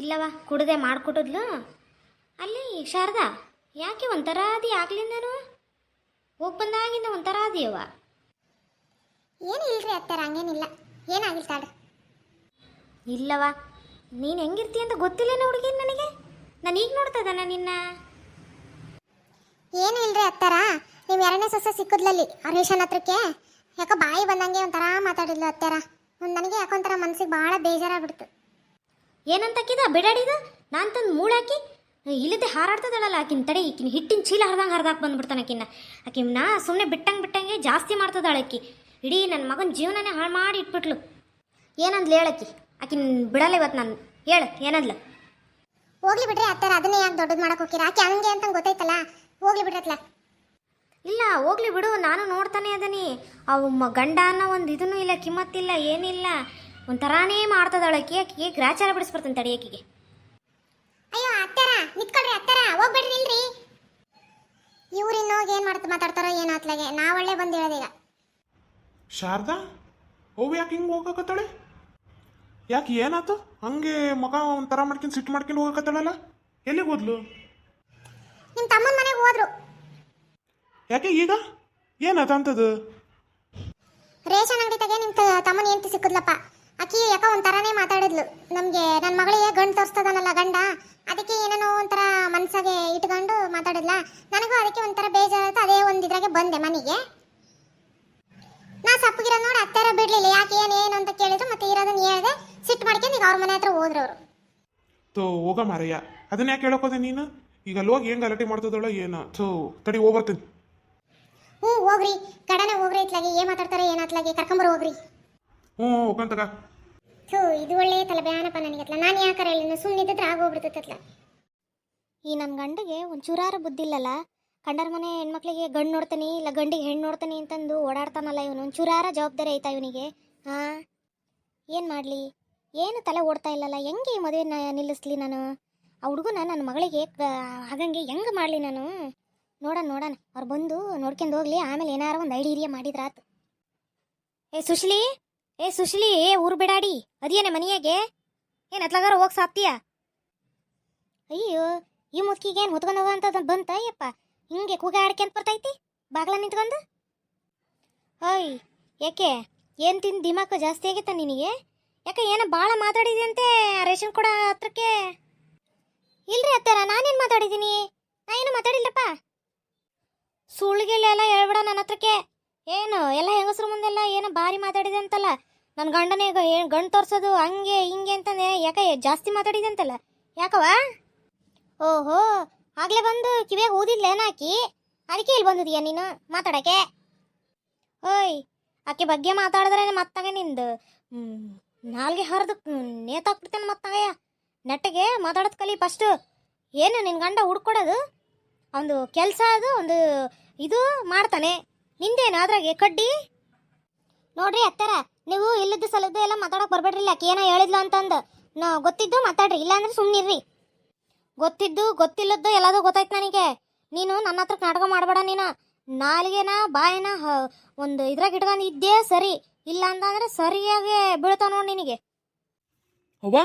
ಇಲ್ಲವ ಕುಡದೆ ಮಾಡಿಕೊಟ್ಟಿದ್ಲು. ಅಲ್ಲಿ ಶಾರದಾ ಯಾಕೆ ಒಂಥರ ಅದಿ ಆಗ್ಲಿಂದನು ಹೋಗಿ ಬಂದಾಗಿಂದ ಒಂಥರ ಅದಿಯವ. ಏನು ಇಲ್ರಿ ಅತ್ತಾರ, ಹಂಗೇನಿಲ್ಲ, ಏನಾಗಿಲ್ಲ ತಾಡು. ಇಲ್ಲವ ನೀನು ಹೆಂಗಿರ್ತಿ ಅಂತ ಗೊತ್ತಿಲ್ಲೇನ ಹುಡುಗಿ ನನಗೆ. ನಾನು ಈಗ ನೋಡ್ತದನ ನಿನ್ನ. ಏನು ಇಲ್ರಿ ಅತ್ತಾರ, ನೀವು ಎರಡನೇ ಸೊಸೆ ಸಿಕ್ಕದ್ಲಲ್ಲಿ ರೇಷನ್ ಹತ್ರಕ್ಕೆ ಯಾಕೋ ಬಾಯಿ ಬಂದಂಗೆ ಒಂಥರ ಮಾತಾಡಿದ್ಲು ಅತ್ತಾರ. ನನಗೆ ಯಾಕೊಂಥರ ಮನ್ಸಿಗೆ ಭಾಳ ಬೇಜಾರಾಗ್ಬಿಡ್ತು. ಏನಂತಕ್ಕಿದ ಬಿಡಾಡಿದ ನಾನು ತಂದು ಮೂಳಾಕಿ ಇಲ್ಲದೆ ಹಾರಾಡ್ತದಳಲ್ಲ ಆಕಿನ ತಡೆ. ಈಕಿನ ಹಿಟ್ಟಿನ ಚೀಲ ಹರಿದಂಗೆ ಹರಿದಾಕ್ ಬಂದ್ಬಿಡ್ತಾನೆ ಆಕಿನ ಸುಮ್ಮನೆ ಬಿಟ್ಟಂಗೆ ಜಾಸ್ತಿ ಮಾಡ್ತದಾಳ ಆಕಿ. ಇಡೀ ನನ್ನ ಮಗನ ಜೀವನನೇ ಹಾಳು ಮಾಡಿ ಇಟ್ಬಿಟ್ಲು. ಏನಂದ್ಲು ಹೇಳಕ್ಕಿ ಆಕಿನ ಬಿಡಲ್ಲ ಇವತ್ತು. ನಾನು ಹೇಳು ಏನಂದ್ಲು. ಹೋಗ್ಲಿ ಬಿಡ್ರಿ ಅತ್ತಾರ, ಅದನ್ನೇ ಯಾಕೆ ದೊಡ್ಡದು ಮಾಡಕ್ಕೆ ಹೋಗಿರ? ಆಕೆ ಹಂಗೆ ಅಂತ ಗೊತ್ತೈತಲ್ಲ, ಹೋಗ್ಲಿ ಬಿಡ್ರತ್ಲ. ಇಲ್ಲ ಹೋಗ್ಲಿ ಬಿಡು, ನಾನು ನೋಡ್ತಾನೆ ಅದನಿ. ಅವು ಗಂಡ ಅನ್ನೋ ಒಂದು ಇದೂ ಇಲ್ಲ, ಕಿಮ್ಮತ್ತಿಲ್ಲ, ಏನಿಲ್ಲ. ಒಂಥರಾನೇ ಮಾಡ್ತದಾಳಕಿ. ಆಕಿಗೆ ಗ್ರಾಚಾರ ಬಿಡಿಸ್ಬರ್ತಂತ ತಡಿಯಕಿಗೆ. ಅಯ್ಯೋ ಅತ್ತಾರ ನಿತ್ಕೊಳ್ರಿ ಅತ್ತಾರ, ಹೋಗ್ಬೇಡ್ರಿ ನಿಲ್ರಿ. ಇವ್ರು ಇನ್ನೋಗಿ ಏನು ಮಾತಾಡ್ತಾರೋ ಏನೋ ಅತ್ಲಾಗೆ. ನಾವೊಳ್ಳೆ ಬಂದು ಹೇಳೋದೀಗ. ಶಾರದಾ ಅವು ಯಾಕೆ ಹಿಂಗೆ ಹೋಗಕತ್ತಾಳೆ? ಯಾಕೆ ಏನಾಯ್ತು? ಹಂಗೆ ಮಗ ಒಂಥರ ಮಾಡ್ಕೊಂಡು ಸಿಟ್ಟು ಮಾಡ್ಕೊಂಡು ಹೋಗಕತ್ತಾಳಲ್ಲ, ಎಲ್ಲಿಗೆ ಹೋದ್ಲು? ನಿಮ್ಮ ತಮ್ಮನ ಮನೆಗೆ ಹೋದ್ರು. ಯಾಕೆ ಈಗ ಏನಾಯ್ತು ಅಂತದು? ರೇಷನ್ ಅಂಗಡಿ ತಗೆ ನಿಮ್ಮ ತಮ್ಮನ ಹೆಂಡತಿ ಸಿಕ್ಕದ್ಲಪ್ಪ. ಆಕಿ ಯಾಕೋ ಒಂಥರನೇ ಮಾತಾಡಿದ್ಲು. ನಮಗೆ ನನ್ನ ಮಗಳಿಗೆ ಗಂಡು ತೋರಿಸ್ತದನಲ್ಲ ಗಂಡ, ಅದಕ್ಕೆ ಏನೇನೋ ಒಂಥರ ಮನ್ಸಾಗೆ ಇಟ್ಕೊಂಡು ಮಾತಾಡಿದ್ಲ. ನನಗೂ ಅದಕ್ಕೆ ಒಂಥರ ಬೇಜಾರಾಯ್ತು. ಅದೇ ಒಂದಿದ್ರಾಗೆ ಬಂದೆ ಮನೆಗೆ. ನಾ ಸಪ್ಪಗಿರೋ ನೋಡಿ ಅತ್ತಾರ ಬಿಡ್ಲಿಲ್ಲ. ಯಾಕೆ ಏನು ಅಂತ ಕೇಳಿದ್ರು, ಮತ್ತೆ ಇರೋದನ್ನ ಹೇಳಿದೆ. ಸಿಟ್ಟು ಮಾಡ್ಕೊಂಡು ಈಗ ಅವ್ರ ಮನೆ ಹತ್ರ ಹೋದ್ರು ಅವರು. ಹೋಗ ಮಾರಯ್ಯ, ಅದನ್ನ ಯಾಕೆ ಹೇಳಕೋದೆ ನೀನು? ಈಗ ಅಲ್ಲಿ ಹೋಗಿ ಹೆಂಗೆ ಗಲಾಟೆ ಮಾಡ್ತದಳ ಏನು? ತಡಿ ಹೋಗ್ಬರ್ತೀನಿ. ಹ್ಞೂ ಹೋಗ್ರಿ, ಕಡನೆ ಹೋಗ್ರಿ. ಇತ್ಲಾಗೆ ಏನು ಮಾತಾಡ್ತಾರೆ ಏನಾತ್ಲಾಗೆ ಕರ್ಕೊಂಬರು ಹೋಗ್ರಿ. ಹ್ಞೂ ಹೋಗಂತಗ. ಇದು ಒಳ್ಳೆ ತಲೆಬ್ಯಾನಪ್ಪ ನನಗತ್ಲ. ನಾನು ಯಾಕಾರ ಹೇಳಿ ಸುಮ್ಮನಿದ್ರೆ ಆಗೋಗ್ಬಿಡ್ತೈತತ್ಲ. ಈ ನನ್ನ ಗಂಡಿಗೆ ಒಂಚೂರಾರು ಬುದ್ಧಿ ಇಲ್ಲಲ್ಲ. ಕಂಡರ ಮನೆ ಹೆಣ್ಮಕ್ಳಿಗೆ ಗಂಡು ನೋಡ್ತಾನೆ, ಇಲ್ಲ ಗಂಡಿಗೆ ಹೆಣ್ಣು ನೋಡ್ತಾನೆ ಅಂತಂದು ಓಡಾಡ್ತಾನಲ್ಲ ಇವನು. ಒಂಚೂರಾರ ಜವಾಬ್ದಾರಿ ಆಯ್ತಾ ಇವನಿಗೆ? ಹಾಂ, ಏನು ಮಾಡಲಿ? ಏನು ತಲೆ ಓಡ್ತಾ ಇಲ್ಲಲ್ಲ. ಹೆಂಗೆ ಈ ಮದುವೆ ನಿಲ್ಲಿಸ್ಲಿ ನಾನು? ಆ ಹುಡುಗನ ನನ್ನ ಮಗಳಿಗೆ ಹಾಗಂಗೆ ಹೆಂಗೆ ಮಾಡಲಿ ನಾನು? ನೋಡೋಣ ಅವ್ರು ಬಂದು ನೋಡ್ಕೊಂಡು ಹೋಗ್ಲಿ, ಆಮೇಲೆ ಏನಾರು ಒಂದು ಐಡಿಯಾ ಮಾಡಿದ್ರಾತು. ಏ ಸುಶ್ಲಿ ಊರು ಬಿಡಾಡಿ ಅದೇನೆ ಮನೆಯಾಗೆ ಏನು ಅತ್ಲಾಗಾರ ಹೋಗಿ ಸಾಪ್ತೀಯ? ಅಯ್ಯೋ, ಈ ಮುದ್ಕಿಗೆ ಏನು ಹೊತ್ಕೊಂಡು ಹೋಗೋ ಅಂತ ಬಂತ ಅಯ್ಯಪ್ಪ. ಹಿಂಗೆ ಕೂಗ ಆಡ್ಕೊಂತ ಬರ್ತೈತಿ ಬಾಗ್ಲ ನಿಂತ್ಕೊಂಡು. ಅಯ್ಯ ಯಾಕೆ ಏನು ತಿಂದು ದಿಮಾಕು ಜಾಸ್ತಿ ಆಗೈತ ನಿನಗೆ? ಯಾಕೆ ಏನೋ ಭಾಳ ಮಾತಾಡಿದಂತೆ ರೇಷನ್ ಕೊಡ ಹತ್ರಕ್ಕೆ? ಇಲ್ರಿ ಅತ್ತಾರ, ನಾನೇನು ಮಾತಾಡಿದ್ದೀನಿ? ನಾ ಏನು ಮಾತಾಡಿಲ್ಲಪ್ಪ. ಸುಳ್ಳಿಗೆಲ್ಲ ಹೇಳ್ಬೇಡ ನನ್ನ ಹತ್ರಕ್ಕೆ. ಏನು ಎಲ್ಲ ಹೆಂಗಸ್ರ ಮುಂದೆಲ್ಲ ಏನೋ ಭಾರಿ ಮಾತಾಡಿದೆ ಅಂತಲ್ಲ. ನನ್ನ ಗಂಡನೇ ಗಂಡು ತೋರಿಸೋದು ಹಂಗೆ ಹಿಂಗೆ ಅಂತಂದೆ. ಯಾಕೆ ಜಾಸ್ತಿ ಮಾತಾಡಿದೆ ಅಂತಲ್ಲ, ಯಾಕವ? ಓಹೋ, ಆಗಲೇ ಬಂದು ಕಿವಿಯಾಗ ಓದಿದ್ಲೇನಾಕಿ, ಅದಕ್ಕೆ ಇಲ್ಲಿ ಬಂದಿದೀಯ ನೀನು ಮಾತಾಡೋಕ್ಕೆ? ಓಯ್, ಆಕೆ ಬಗ್ಗೆ ಮಾತಾಡಿದ್ರೆ ಮತ್ತಾಗ ನಿಂದು ನಾಲ್ಗೆ ಹರಿದು ನೇತಾಕ್ಬಿಡ್ತೇನೆ ಮತ್ತಾಗಯ್ಯ. ನೆಟ್ಟಿಗೆ ಮಾತಾಡೋದು ಕಲಿ ಫಸ್ಟು. ಏನು ನಿನ್ನ ಗಂಡ ಹುಡ್ಕೊಡೋದು ಒಂದು ಕೆಲಸ, ಅದು ಒಂದು ಇದು ಮಾಡ್ತಾನೆ. ನಿಂದೇನು ಅದ್ರಾಗೆ ಕಡ್ಡಿ? ನೋಡ್ರಿ ಅತ್ತಾರ, ನೀವು ಇಲ್ಲದ್ದು ಸಲದ್ದು ಎಲ್ಲ ಮಾತಾಡೋಕೆ ಬರ್ಬೇಡ್ರಿ. ಆಕೆ ಏನೋ ಹೇಳಿದ್ಲು ಅಂತಂದು ಗೊತ್ತಿದ್ದು ಮಾತಾಡ್ರಿ, ಇಲ್ಲಾಂದ್ರೆ ಸುಮ್ಮನಿರ್ರಿ. ಗೊತ್ತಿದ್ದು ಗೊತ್ತಿಲ್ಲದ್ದು ಎಲ್ಲದೂ ಗೊತ್ತಾಯ್ತು ನನಗೆ. ನೀನು ನನ್ನ ಹತ್ರ ನಾಟಕ ಮಾಡಬೇಡ. ನೀನು ನಾಲಿಗೆನ ಬಾಯಿನ ಒಂದು ಇದ್ರಾಗ ಇಟ್ಕೊಂಡು ಇದ್ದೇ ಸರಿ, ಇಲ್ಲ ಅಂತಂದ್ರೆ ಸರಿಯಾಗಿ ಬೀಳ್ತಾವ ನೋಡಿ ನಿನಗೆ. ಅವ್ವ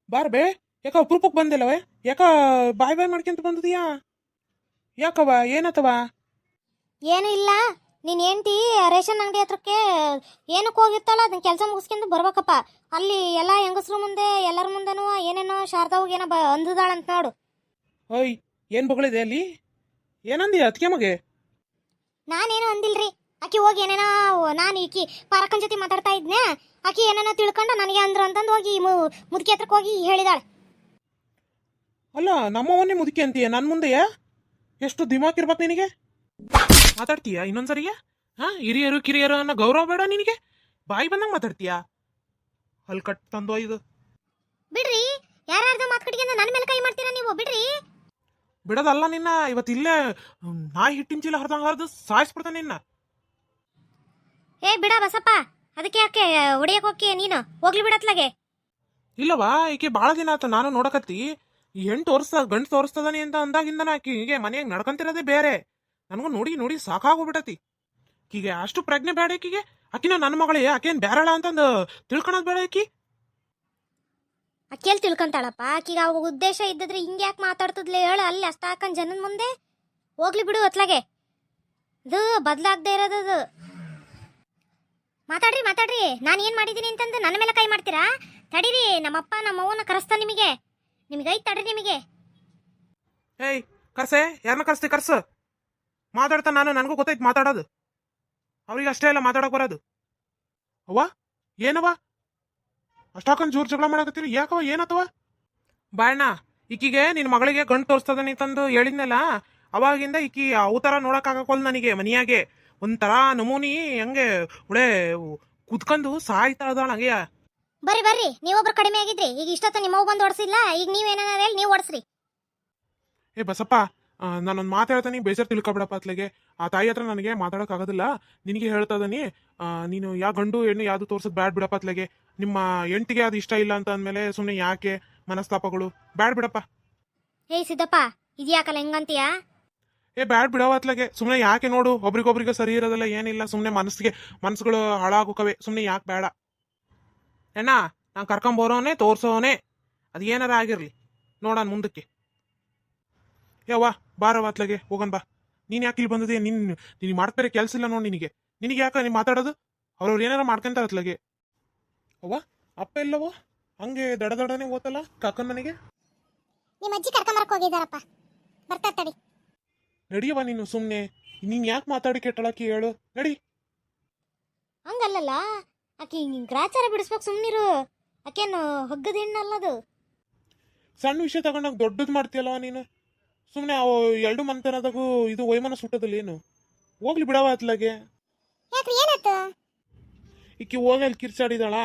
ಬಾರ್ ಬೇ, ಯಾಕ ಅಪರೂಪಕ್ಕೆ ಬಂದಿಲ್ಲವೇ? ಯಾಕ ಬಾಯ್ ಮಾಡ್ಕೊಂತ ಬಂದದೀಯಾ? ಯಾಕವ ಏನಾತವ? ಏನು ಇಲ್ಲ, ನೀನು ಹೆಂಡ್ತಿ ರೇಷನ್ ಅಂಗಡಿ ಹತ್ರಕ್ಕೆ ಏನಕ್ಕೆ ಹೋಗಿರ್ತಾಳ, ಅದನ್ನ ಕೆಲಸ ಮುಗಿಸ್ಕೊಂಡು ಬರ್ಬೇಕಪ್ಪ. ಅಲ್ಲಿ ಎಲ್ಲ ಹೆಂಗಸ್ರ ಮುಂದೆ ಎಲ್ಲರ ಮುಂದೆನೂ ಏನೇನೋ ಶಾರದಾವಾಗ ಏನೋ ಅಂದದಾಳಂತ ನೋಡು. ಓಯ್, ಏನು ಬಗಳಿದೆ ಅಲ್ಲಿ? ಏನಂದಿ ಅದಕ್ಕೆ ಮಗೆ? ನಾನೇನು ಅಂದಿಲ್ರಿ. ಆಕಿ ಹೋಗಿ ಏನೇನೋ, ನಾನು ಈಕಿ ಪಾರಕ್ಕನ ಜೊತೆ ಮಾತಾಡ್ತಾ ಇದ್ನೆ, ಆಕಿ ಏನೇನೋ ತಿಳ್ಕೊಂಡು ನನಗೆ ಅಂದ್ರು ಅಂತಂದು ಹೋಗಿ ಮುದುಕಿ ಹತ್ರಕ್ಕೆ ಹೋಗಿ ಹೇಳಿದಾಳೆ. ಅಲ್ಲ, ನಮ್ಮವನ್ನೇ ಮುದುಕಿ ಅಂತೀಯ ನನ್ನ ಮುಂದೆಯಾ? ಎಷ್ಟು ದಿಮಾಕ್ ಇರ್ಬೇಕು ನಿನಗೆ? ಮಾತಾಡ್ತೀಯ ಇನ್ನೊಂದ್ಸರಿಯ? ಹಿರಿಯರು ಕಿರಿಯರು ಅನ್ನೋ ಗೌರವ ಬೇಡ ನಿನಗೆ? ಬಾಯಿ ಬಂದಂಗೆ ಮಾತಾಡ್ತೀಯಾ? ಅಲ್ಲಿ ಕಟ್ ತಂದು ಇದು ಬಿಡ್ರಿ, ಯಾರ್ಯಾರ್ದು ಮಾತು ಕಟ್ಕೊಂಡು ನನ್ನ ಮೇಲೆ ಕೈ ಮಾಡ್ತೀರಾ ನೀವು? ಬಿಡ್ರಿ. ಬಿಡೋದಲ್ಲ ನಿನ್ನ. ಇವತ್ತಿಲ್ಲೇ ನಾಯಿ ಹಿಟ್ಟಿನ ಚೀಲ ಹರಿದಂಗೆ ಹರಿದು ಸಾಯಿಸ್ಬಿಡ್ತಾನೆ ನಿನ್ನ. ಏ ಬಿಡ ಬಸಪ್ಪ, ಅದಕ್ಕೆ ಯಾಕೆ ಹೊಡಿಯಕ್ಕೆ ಹೋಗಿ ನೀನು? ಹೋಗ್ಲಿ ಬಿಡತ್ಲಾಗೆ. ಇಲ್ಲವಾ, ಈಕೆ ಭಾಳ ದಿನ ಆತ ನಾನು ನೋಡಕತ್ತಿ. ಈ ಹೆಣ್ಣು ತೋರಿಸ್ತದ ಗಂಡು ತೋರಿಸ್ತದಾನೆ ಅಂತ ಅಂದಾಗಿಂದ ಆಕಿ ಹೀಗೆ ಮನೆಯಾಗ ನಡ್ಕೊಂತಿರೋದೇ ಬೇರೆ. ನನಗೂ ನೋಡಿ ನೋಡಿ ಸಾಕಾಗೋಗ್ಬಿಟ್ಟತಿ. ಆಕಿಗೆ ಅಷ್ಟು ಪ್ರಜ್ಞೆ ಬೇಡ ಆಕಿಗೆ. ಆಕಿನ ನನ್ನ ಮಗಳೇ, ಆಕೇನು ಬ್ಯಾರಳ ಅಂತಂದು ತಿಳ್ಕೊಳೋದು ಬೇಡ ಆಕಿ. ಅಕ್ಕಿಯಲ್ಲಿ ತಿಳ್ಕೊಂತಾಳಪ್ಪ. ಆಕಿಗೆ ಅವಾಗ ಉದ್ದೇಶ ಇದ್ದಿದ್ರೆ ಹಿಂಗೆ ಯಾಕೆ ಮಾತಾಡ್ತದ್ಲೆ ಹೇಳು, ಅಲ್ಲಿ ಅಷ್ಟ ಹಾಕಂಡ್ ಜನದ ಮುಂದೆ ಹೋಗ್ಲಿ ಬಿಡು ಅತ್ಲಾಗೆ. ಇದು ಬದಲಾಗದೆ ಇರೋದದು. ಮಾತಾಡ್ರಿ ಮಾತಾಡ್ರಿ, ನಾನು ಏನು ಮಾಡಿದ್ದೀನಿ ಅಂತಂದು ನನ್ನ ಮೇಲೆ ಕೈ ಮಾಡ್ತೀರಾ? ತಡೀರಿ, ನಮ್ಮಪ್ಪ ನಮ್ಮವ್ವನ ಕರೆಸ್ತಾ ನಿಮಗೆ. ಐತ್ ತಡ್ರಿ ನಿಮಗೆ. ಏಯ್ ಕರ್ಸೆ, ಯಾರನ್ನ ಕರ್ಸ್ತಿ ಕರ್ಸು. ಮಾತಾಡ್ತಾ ನನಗೂ ಗೊತ್ತೈತೆ ಮಾತಾಡೋದು. ಅವ್ರಿಗೆ ಅಷ್ಟೇ ಎಲ್ಲ ಮಾತಾಡಕ್ ಬರೋದು. ಅವ್ವ ಏನವ ಅಷ್ಟಾಕೊಂಡ್ ಜೋರ್ ಜಗಳ ಮಾಡಕತ್ತೀರಿ? ಯಾಕವ ಏನತ್ತವ? ಬಾಯಣ್ಣ, ಈಕಿಗೆ ನಿನ್ನ ಮಗಳಿಗೆ ಗಂಡು ತೋರಿಸ್ತದನಿ ತಂದು ಹೇಳಿದ್ನಲ್ಲ, ಅವಾಗಿಂದ ಈಕಿ ಅವತಾರ ನೋಡಕ್ ಆಗಕ್ಕೋಲ್ ನನಗೆ. ಮನಿಯಾಗೆ ಒಂಥರ ನಮೂನಿ ಹಂಗೆ ಒಳ್ಳೆ ಕುತ್ಕೊಂಡು ಸಾಯ್ತಾ ಇದ್ದಾಳ ಹಂಗೆಯ. ಬರ್ರಿ ಬರ್ರಿ, ನೀವೊಬ್ರು ಕಡಿಮೆ ಆಗಿದ್ರಿ. ಈಗ ಇಷ್ಟೊತ್ತು ನಿಮ್ಮವ್ ಬಂದು ಓಡಿಸಿಲ್ಲ, ಈಗ ನೀವೇನಾರ ಹೇಳಿ ನೀವು ಓಡಿಸ್ರಿ. ಏ ಬಸಪ್ಪ, ನಾನೊಂದು ಮಾತು ಹೇಳ್ತಾನೆ, ಬೇಸರ ತಿಳ್ಕೊಬಿಡಪ್ಪ ಅತ್ಲೆಗೆ. ಆ ತಾಯಿ ಹತ್ರ ನನಗೆ ಮಾತಾಡೋಕ್ಕಾಗೋದಿಲ್ಲ, ನಿನಗೆ ಹೇಳ್ತದನಿ. ನೀನು ಯಾವ ಗಂಡು ಹೆಣ್ಣು ಯಾವುದು ತೋರ್ಸೋದು ಬ್ಯಾಡ್ ಬಿಡಪ್ಪ ಅತ್ಲೆಗೆ. ನಿಮ್ಮ ಹೆಂಡ್ತಿಗೆ ಅದು ಇಷ್ಟ ಇಲ್ಲ ಅಂತ ಅಂದಮೇಲೆ ಸುಮ್ಮನೆ ಯಾಕೆ ಮನಸ್ತಾಪಗಳು? ಬ್ಯಾಡ್ ಬಿಡಪ್ಪ. ಏಯ್ ಸಿದ್ದಪ್ಪ, ಇದ್ಯಾಕಲ್ಲ ಹೆಂಗಂತೀಯಾ? ಏ ಬ್ಯಾಡ್ ಬಿಡವ ಅತ್ಲೆಗೆ. ಸುಮ್ಮನೆ ಯಾಕೆ ನೋಡು, ಒಬ್ರಿಗೊಬ್ರಿಗೆ ಸರಿ ಇರೋದಿಲ್ಲ ಏನಿಲ್ಲ. ಸುಮ್ಮನೆ ಮನಸ್ಸುಗಳು ಹಾಳಾಗೋಕವೆ. ಸುಮ್ಮನೆ ಯಾಕೆ ಬೇಡ ಅಣ್ಣ. ನಾನು ಕರ್ಕೊಂಬೋರೋನೆ ತೋರ್ಸೋನೆ, ಅದು ಏನಾರ ಆಗಿರಲಿ, ನೋಡೋಣ ಮುಂದಕ್ಕೆ. ಯವ್ವ ಬಾರವ ಅತ್ಲೆಗೆ, ಹೋಗನ್ ಬಾ. ನೀನು ಯಾಕೆ ಇಲ್ಲಿ ಬಂದಿದೆ? ನೀನು ಮಾಡ್ತಾರೆ ಕೆಲಸ ಇಲ್ಲ ನೋಡಿ ನಿನಗೆ ಯಾಕೆ ನೀನು ಮಾತಾಡೋದು? ಅವ್ರವ್ರು ಏನಾರ ಮಾಡ್ಕೊಂತಾರೆ ಅತ್ಲೆಗೆ. ಅವ್ವ ಅಪ್ಪ ಎಲ್ಲವೋ ಹಂಗೆ ದಡದಡನೆ ಓತಲ್ಲ ಕಾಕನ ಮನೆಗೆ? ನಿಮ್ಮ ಅಜ್ಜಿ ಕರ್ಕೊಂಬರಕ್ ಹೋಗಿದಾರಪ್ಪ, ಬರ್ತಾ ತಡಿ. ನಡಿಯವ ನೀನು. ಸುಮ್ಮನೆ ನೀನು ಯಾಕೆ ಮಾತಾಡಿ ಕೆಟ್ಟಳಕಿ ಹೇಳು, ನಡಿ. ಹಂಗಲ್ಲಲ್ಲ, ಆಕಿ ಗ್ರಾಚಾರ ಬಿಡಿಸ್ಬೇಕು, ಸುಮ್ಮನಿರು. ಆಕೇನು ಹಗ್ಗದ ಹೆಣ್ಣಲ್ಲದು. ಸಣ್ಣ ವಿಷಯ ತಗೊಂಡಾಗ ದೊಡ್ಡದು ಮಾಡ್ತೀಯಲ್ಲವ ನೀನು. ಸುಮ್ಮನೆ ಅವು ಎರಡು ಮಂತನದಾಗೂ ಇದು ವೈಮನ ಸುಟ್ಟದಲ್ಲಿ ಏನು? ಹೋಗ್ಲಿ ಬಿಡವ ಅತ್ಲಾಗೆ. ಯಾಕ್ರಿ ಏನಾಯ್ತು? ಈಕಿ ಹೋಗಿ ಅಲ್ಲಿ ಕಿರ್ಚಾಡಿದಾಳ.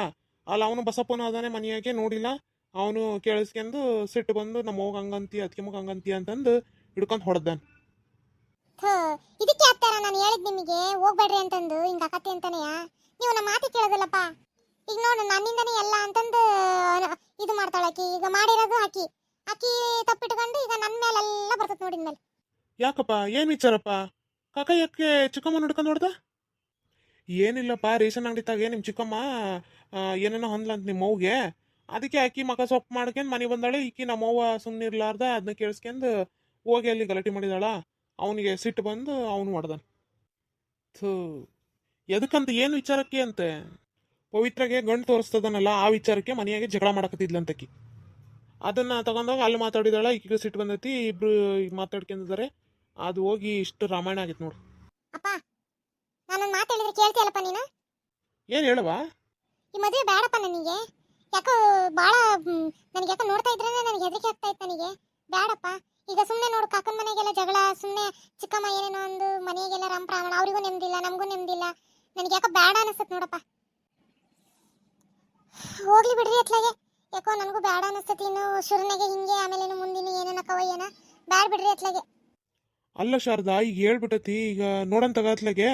ಅಲ್ಲಿ ಅವನು ಬಸಪ್ಪನ ಅದಾನೆ ಮನೆಯಾಗೆ ನೋಡಿಲ್ಲ. ಅವನು ಕೇಳಿಸ್ಕೊಂಡು ಸಿಟ್ಟು ಬಂದು ನಮ್ಮ ಹೋಗಿ ಹಂಗಂತಿ ಅದಕ್ಕೆ ಮಗ ಹಂಗಂತಿ ಅಂತಂದು ಹಿಡ್ಕೊಂಡು ಹೊಡೆದಾನ. ಇದಕ್ಕೆ ಆಗ್ತಾರ ನಾನು ಹೇಳಿದ್ ನಿಮಗೆ ಹೋಗ್ಬೇಡ್ರಿ ಅಂತಂದು ಹಿಂಗ ಆಕತಿ ಅಂತಾನೆಯಾ? ನೀವು ನಮ್ಮ ಮಾತಿ ಕೇಳೋದಿಲ್ಲಪ್ಪ. ಈಗ ನೋಡು, ನನ್ನಿಂದನೇ ಎಲ್ಲ ಅಂತಂದು ಇದು ಮಾಡ್ತಾಳಕಿ. ಈಗ ಮಾಡಿರೋದು ಆಕಿ ತಪ್ಪಿಟ್ಕೊಂಡು ಈಗ ನನ್ನ ಮೇಲೆಲ್ಲ ಬರ್ತದೆ ನೋಡಿದ ಮೇಲೆ. ಯಾಕಪ್ಪ, ಏನ್ ವಿಚಾರಪ್ಪ? ಕಾಕ ಯಾಕೆ ಚಿಕ್ಕಮ್ಮ ನೋಡ್ಕೊಂಡು ಹೊಡ್ದ? ಏನಿಲ್ಲಪ್ಪ, ರೇಷನ್ ಅಂಗಡಿತಾಗೆ ನಿಮ್ಮ ಚಿಕ್ಕಮ್ಮ ಏನೇನೋ ಹೊಂದ್ಲಂತ ನಿಮ್ಮ ಮೌಗೆ. ಅದಕ್ಕೆ ಆಕಿ ಮಕ ಸೊಪ್ಪು ಮಾಡ್ಕೊಂಡು ಮನೆ ಬಂದಾಳೆ. ಈಕಿ ನಮ್ಮವ್ವ ಸುಮ್ಮನೆ ಇರ್ಲಾರ್ದ ಅದನ್ನ ಕೇಳಿಸ್ಕೊಂಡು ಹೋಗಿ ಅಲ್ಲಿ ಗಲಾಟೆ ಮಾಡಿದಾಳ. ಅವನಿಗೆ ಸಿಟ್ಟು ಬಂದು ಅವನು ಹೊಡ್ದಾನ. ಥೂ, ಎದಕ್ಕಂತ ಏನು ವಿಚಾರಕ್ಕೆ ಅಂತೆ? ಪವಿತ್ರಗೆ ಗಂಡು ತೋರಿಸ್ತದನಲ್ಲ, ಆ ವಿಚಾರಕ್ಕೆ ಮನೆಯಾಗೆ ಜಗಳ ಮಾಡಕತ್ತಿದ್ಲಂತಕಿ. ಅದನ್ನ ತಗೊಂಡಾಗ ಅಲ್ಲಿ ಮಾತಾಡಿದಾಳ. ಈಕಿಗೆ ಸಿಟ್ಟು ಬಂದೈತಿ, ಇಬ್ರು ಮಾತಾಡ್ಕೊಂಡಿದ್ದಾರೆ. ಅದು ಹೋಗಿ ಇಷ್ಟು ರಾಮಾಯಣ ಆಗೈತೆ ನೋಡು. ಅಪ್ಪ, ನಾನೊಂದು ಮಾತು ಹೇಳಿದ್ರೆ ಕೇಳ್ತೀಯಲ್ಲಪ್ಪ ನೀನು? ಏನು ಹೇಳವ? ಈ ಮದುವೆ ಬೇಡಪ್ಪ ನನಗೆ. ಯಾಕೋ ಭಾಳ ನನಗೆ ಯಾಕೋ ನೋಡ್ತಾ ಇದ್ರೆ ನನಗೆ ಹೆದರಿಕೆ ಆಗ್ತಾ ಇತ್ತು ನನಗೆ. ಬೇಡಪ್ಪ. ಈಗ ಸುಮ್ಮನೆ ನೋಡು, ಕಾಕನ ಮನೆಗೆಲ್ಲ ಜಗಳ, ಸುಮ್ಮನೆ ಚಿಕ್ಕಮ್ಮ ಏನೇನೋ ಒಂದು ಮನೆಗೆಲ್ಲ ರಂಪ್ರಾವಣ, ಅವರಿಗೂ ನೆಮ್ಮದಿಲ್ಲ ನಮಗೂ ನೆಮ್ಮದಿಲ್ಲ. ನನಗೆ ಯಾಕೋ ಬೇಡ ಅನಿಸ್ತದೆ ನೋಡಪ್ಪ. ಹೋಗ್ಲಿ ಬಿಡ್ರಿ ಅತ್ಲಾಗೆ, ಯಾಕೋ ನನಗೂ ಬೇಡ ಅನಿಸ್ತತಿ. ಇನ್ನು ಶುರುನಾಗೆ ಹಿಂಗೆ, ಆಮೇಲೆ ಮುಂದಿನ ಏನೇನ ಕವಯ್ಯನ ಬ್ಯಾಡ ಬಿಡ್ರಿ ಅತ್ಲಾಗೆ. ಅಲ್ಲ ಶಾರದಾ, ಈಗ ಹೇಳ್ಬಿಟ್ಟತಿ. ಈಗ ನೋಡಂತ ತಗತ್ಲಾಗೆ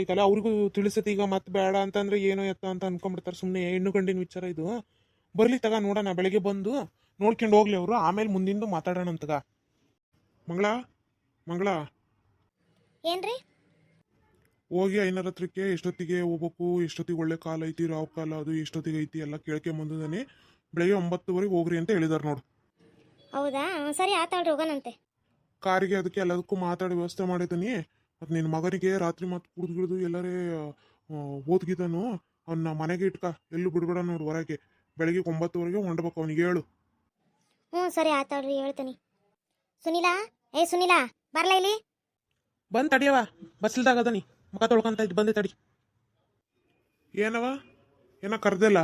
ಈಗಲ್ಲ ಅವ್ರಿಗೂ ತಿಳಿಸತಿ. ಈಗ ಮತ್ತೆ ಬೇಡ ಅಂತಂದ್ರೆ ಏನೋ ಎತ್ತ ಅಂತ ಅನ್ಕೊಂಡ್ಬಿಡ್ತಾರೆ. ಸುಮ್ಮನೆ ಹೆಣ್ಣು ಗಂಡಿನ ವಿಚಾರ ಇದು. ಬರ್ಲಿ ತಗ, ನೋಡೋಣ. ಬೆಳಗ್ಗೆ ಬಂದು ನೋಡ್ಕೊಂಡು ಹೋಗ್ಲಿ ಅವರು, ಆಮೇಲೆ ಮುಂದಿಂದು ಮಾತಾಡೋಣ ಅಂತಗ. ಮಂಗಳ ಏನ್ರಿ? ಹೋಗಿ ಐನರ ಹತ್ರಕ್ಕೆ ಎಷ್ಟೊತ್ತಿಗೆ ಹೋಗ್ಬೇಕು, ಎಷ್ಟೊತ್ತಿಗೆ ಒಳ್ಳೆ ಕಾಲ ಐತಿ, ರಾವ್ ಕಾಲ ಅದು ಎಷ್ಟೊತ್ತಿಗೆ ಐತಿ ಎಲ್ಲ ಕೇಳ್ಕೊಂಬಂದಿದ್ದಾನೆ. ಬೆಳಗ್ಗೆ 9:00 ಹೋಗ್ರಿ ಅಂತ ಹೇಳಿದಾರೆ ನೋಡು. ಹೌದಾ? ಸರಿ ಆತಾಳ್ರಿ, ಹೋಗೋಣಂತೆ. ಕಾರಿಗೆ ಅದಕ್ಕೆ ಎಲ್ಲದಕ್ಕೂ ಮಾತಾಡಿ ವ್ಯವಸ್ಥೆ ಮಾಡಿದ್ದೀನಿ. ಮತ್ತು ನಿನ್ನ ಮಗನಿಗೆ ರಾತ್ರಿ ಮತ್ತೆ ಕುಡಿದು ಎಲ್ಲರೇ ಓದ್ಗಿದನು. ಅವನ್ನ ಮನೆಗೆ ಇಟ್ಕ, ಎಲ್ಲೂ ಬಿಡ್ಬೇಡ ನೋಡು ಹೊರಗೆ. ಬೆಳಗ್ಗೆ 9:00 ಹೊಂಡ್ಬೇಕು, ಅವನಿಗೆ ಹೇಳು. ಹ್ಞೂ ಸರಿ ಆತಾಳ್ರಿ, ಹೇಳ್ತೀನಿ. ಸುನಿಲಾ, ಸುನಿಲಾ ಬರ್ಲಾ ಇಲ್ಲಿ. ಬಂದು ತಡಿಯವ, ಬಸ್ಲ್ದಾಗದನಿ ಮುಖ ತೊಳ್ಕೊಂತ ಇದ್ದು ಬಂದೆ ತಡಿ. ಏನವ ಏನೋ ಕರ್ದಿಲ್ಲ?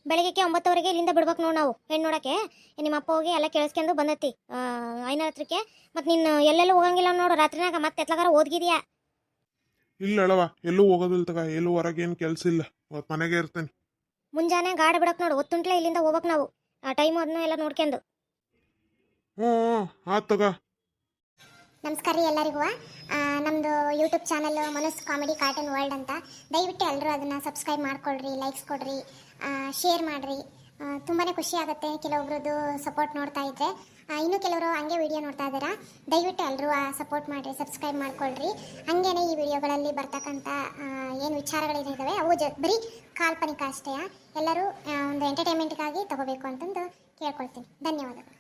ಬೆಳಗ್ಗೆ 9:00 ಇಲ್ಲಿಂದ ಬಿಡ್ಬೇಕು ನೋಡಿ ನಾವು ಹೆಣ್ಣು ನೋಡಕ್ಕೆ. ನಿಮ್ಮ ಅಪ್ಪ ಹೋಗಿ ಎಲ್ಲ ಕೇಳಿಸ್ಕೊಂಡು ಬಂದತಿ ಐನರ ಹತ್ರಕ್ಕೆ. ಮತ್ತು ನೀನು ಎಲ್ಲೆಲ್ಲೂ ಹೋಗಂಗಿಲ್ಲ ನೋಡು ರಾತ್ರಿನಾಗ. ಮತ್ತೆ ಎತ್ಲಾಗಾರ ಓದ್ಗಿದ್ಯಾ? ಇಲ್ಲ ಅಳವ, ಎಲ್ಲೂ ಹೋಗೋದಿಲ್ಲ ತಗ. ಎಲ್ಲೂ ಹೊರಗೇನು ಕೆಲಸ ಇಲ್ಲ, ಅವತ್ತು ಮನೆಗೆ ಇರ್ತೇನೆ. ಮುಂಜಾನೆ ಗಾಡಿ ಬಿಡಕ್ಕೆ ನೋಡು, ಒತ್ತುಂಟ್ಲೆ ಇಲ್ಲಿಂದ ಹೋಗ್ಬೇಕು ನಾವು. ಆ ಟೈಮು ಅದನ್ನ ಎಲ್ಲ ನೋಡ್ಕೊಂಡು. ಹ್ಞೂ ಆತ್ ತಗ. ನಮಸ್ಕಾರ ರೀ ಎಲ್ಲರಿಗೂ. ನಮ್ಮದು YouTube channel Manos comedy cartoon world ಅಂತ. ದಯವಿಟ್ಟು ಎಲ್ಲರೂ ಅದನ್ನು ಸಬ್ಸ್ಕ್ರೈಬ್ ಮಾಡ್ಕೊಳ್ರಿ, ಲೈಕ್ಸ್ ಕೊಡ್ರಿ, ಶೇರ್ ಮಾಡಿರಿ. ತುಂಬಾ ಖುಷಿ ಆಗುತ್ತೆ ಕೆಲವೊಬ್ರದ್ದು ಸಪೋರ್ಟ್ ನೋಡ್ತಾ ಇದ್ರೆ. ಇನ್ನೂ ಕೆಲವರು ಹಂಗೆ ವಿಡಿಯೋ ನೋಡ್ತಾ ಇದ್ದೀರಾ, ದಯವಿಟ್ಟು ಎಲ್ಲರೂ ಸಪೋರ್ಟ್ ಮಾಡಿರಿ, ಸಬ್ಸ್ಕ್ರೈಬ್ ಮಾಡ್ಕೊಳ್ರಿ. ಹಾಗೇನೆ ಈ ವಿಡಿಯೋಗಳಲ್ಲಿ ಬರ್ತಕ್ಕಂಥ ಏನು ವಿಚಾರಗಳೇನಿದ್ದಾವೆ ಅವು ಬರೀ ಕಾಲ್ಪನಿಕ ಅಷ್ಟೇ. ಎಲ್ಲರೂ ಒಂದು ಎಂಟರ್ಟೈನ್ಮೆಂಟ್ಗಾಗಿ ತಗೋಬೇಕು ಅಂತಂದು ಕೇಳ್ಕೊಳ್ತೀನಿ. ಧನ್ಯವಾದಗಳು.